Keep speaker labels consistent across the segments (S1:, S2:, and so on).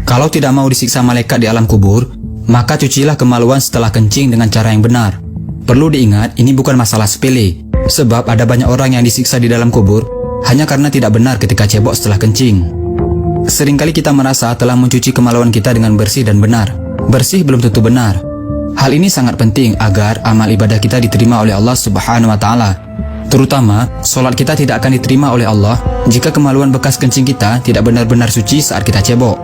S1: Kalau tidak mau disiksa malaikat di alam kubur, maka cucilah kemaluan setelah kencing dengan cara yang benar. Perlu diingat, ini bukan masalah sepele, sebab ada banyak orang yang disiksa di dalam kubur hanya karena tidak benar ketika cebok setelah kencing. Seringkali kita merasa telah mencuci kemaluan kita dengan bersih dan benar. Bersih belum tentu benar. Hal ini sangat penting agar amal ibadah kita diterima oleh Allah Subhanahu wa Ta'ala. Terutama, solat kita tidak akan diterima oleh Allah jika kemaluan bekas kencing kita tidak benar-benar suci saat kita cebok.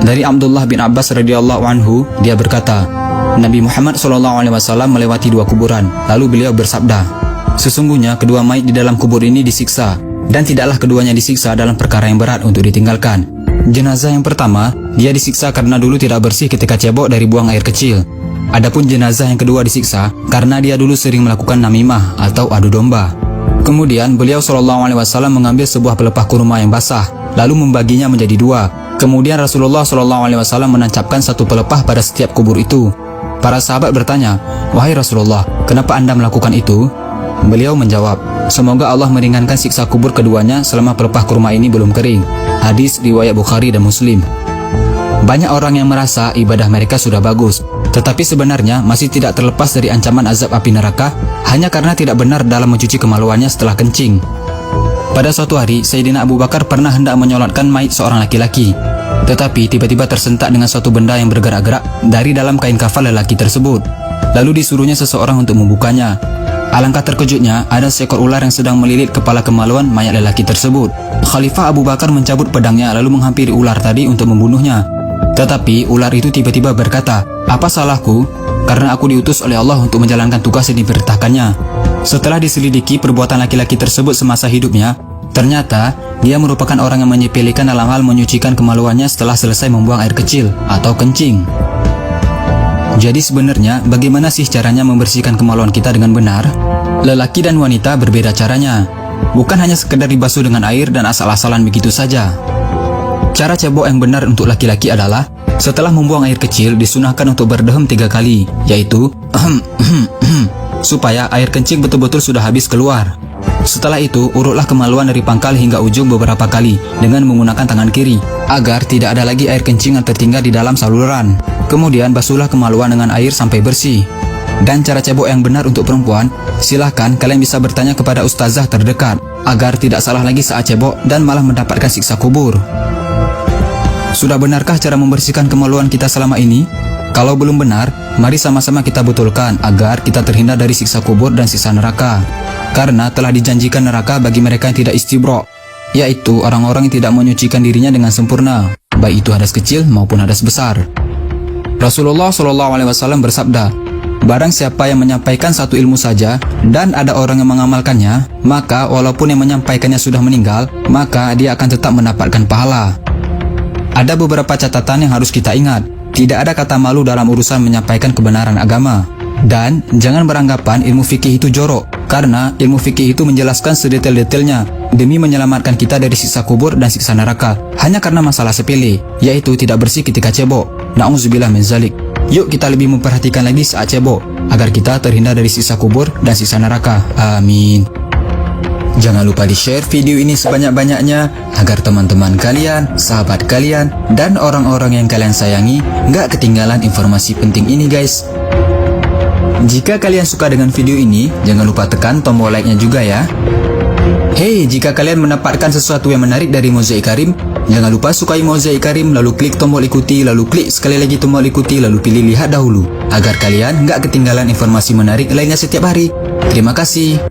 S1: Dari Abdullah bin Abbas radhiyallahu anhu, dia berkata, Nabi Muhammad SAW melewati dua kuburan, lalu beliau bersabda, sesungguhnya kedua mayit di dalam kubur ini disiksa, dan tidaklah keduanya disiksa dalam perkara yang berat untuk ditinggalkan. Jenazah yang pertama, dia disiksa karena dulu tidak bersih ketika cebok dari buang air kecil. Adapun jenazah yang kedua disiksa karena dia dulu sering melakukan namimah atau adu domba. Kemudian beliau SAW mengambil sebuah pelepah kurma yang basah, lalu membaginya menjadi dua. Kemudian Rasulullah SAW menancapkan satu pelepah pada setiap kubur itu. Para sahabat bertanya, wahai Rasulullah, kenapa Anda melakukan itu? Beliau menjawab, semoga Allah meringankan siksa kubur keduanya selama pelepah kurma ini belum kering. Hadis riwayat Bukhari dan Muslim. Banyak orang yang merasa ibadah mereka sudah bagus, tetapi sebenarnya masih tidak terlepas dari ancaman azab api neraka hanya karena tidak benar dalam mencuci kemaluannya setelah kencing. Pada suatu hari, Sayyidina Abu Bakar pernah hendak menyolatkan mayit seorang laki-laki, tetapi tiba-tiba tersentak dengan suatu benda yang bergerak-gerak dari dalam kain kafan lelaki tersebut. Lalu disuruhnya seseorang untuk membukanya. Alangkah terkejutnya, ada seekor ular yang sedang melilit kepala kemaluan mayat lelaki tersebut. Khalifah Abu Bakar mencabut pedangnya lalu menghampiri ular tadi untuk membunuhnya. Tetapi ular itu tiba-tiba berkata, apa salahku? Karena aku diutus oleh Allah untuk menjalankan tugas yang diperintahkannya. Setelah diselidiki perbuatan laki-laki tersebut semasa hidupnya, ternyata dia merupakan orang yang menyepelekan dalam hal menyucikan kemaluannya setelah selesai membuang air kecil atau kencing. Jadi sebenarnya bagaimana sih caranya membersihkan kemaluan kita dengan benar? Lelaki dan wanita berbeda caranya. Bukan hanya sekedar dibasuh dengan air dan asal-asalan begitu saja. Cara cebok yang benar untuk laki-laki adalah setelah membuang air kecil disunahkan untuk berdehem 3 kali, yaitu supaya air kencing betul-betul sudah habis keluar. Setelah itu, urutlah kemaluan dari pangkal hingga ujung beberapa kali dengan menggunakan tangan kiri, agar tidak ada lagi air kencing yang tertinggal di dalam saluran. Kemudian basuhlah kemaluan dengan air sampai bersih. Dan cara cebok yang benar untuk perempuan, silahkan kalian bisa bertanya kepada ustazah terdekat, agar tidak salah lagi saat cebok dan malah mendapatkan siksa kubur. Sudah benarkah cara membersihkan kemaluan kita selama ini? Kalau belum benar, mari sama-sama kita betulkan agar kita terhindar dari siksa kubur dan siksa neraka. Karena telah dijanjikan neraka bagi mereka yang tidak istibro, yaitu orang-orang yang tidak menyucikan dirinya dengan sempurna, baik itu hadas kecil maupun hadas besar. Rasulullah SAW bersabda, barang siapa yang menyampaikan satu ilmu saja dan ada orang yang mengamalkannya, maka walaupun yang menyampaikannya sudah meninggal, maka dia akan tetap mendapatkan pahala. Ada beberapa catatan yang harus kita ingat. Tidak ada kata malu dalam urusan menyampaikan kebenaran agama. Dan jangan beranggapan ilmu fikih itu jorok, karena ilmu fikih itu menjelaskan sedetail-detailnya demi menyelamatkan kita dari siksa kubur dan siksa neraka, hanya karena masalah sepele, yaitu tidak bersih ketika cebok. Na'udzubillah min zalik. Yuk kita lebih memperhatikan lagi saat cebok, agar kita terhindar dari siksa kubur dan siksa neraka. Amin. Jangan lupa di-share video ini sebanyak-banyaknya agar teman-teman kalian, sahabat kalian, dan orang-orang yang kalian sayangi nggak ketinggalan informasi penting ini guys. Jika kalian suka dengan video ini, jangan lupa tekan tombol like-nya juga ya. Hey, jika kalian mendapatkan sesuatu yang menarik dari Mozaik Karim, jangan lupa sukai Mozaik Karim, lalu klik tombol ikuti, lalu klik sekali lagi tombol ikuti, lalu pilih lihat dahulu, agar kalian nggak ketinggalan informasi menarik lainnya setiap hari. Terima kasih.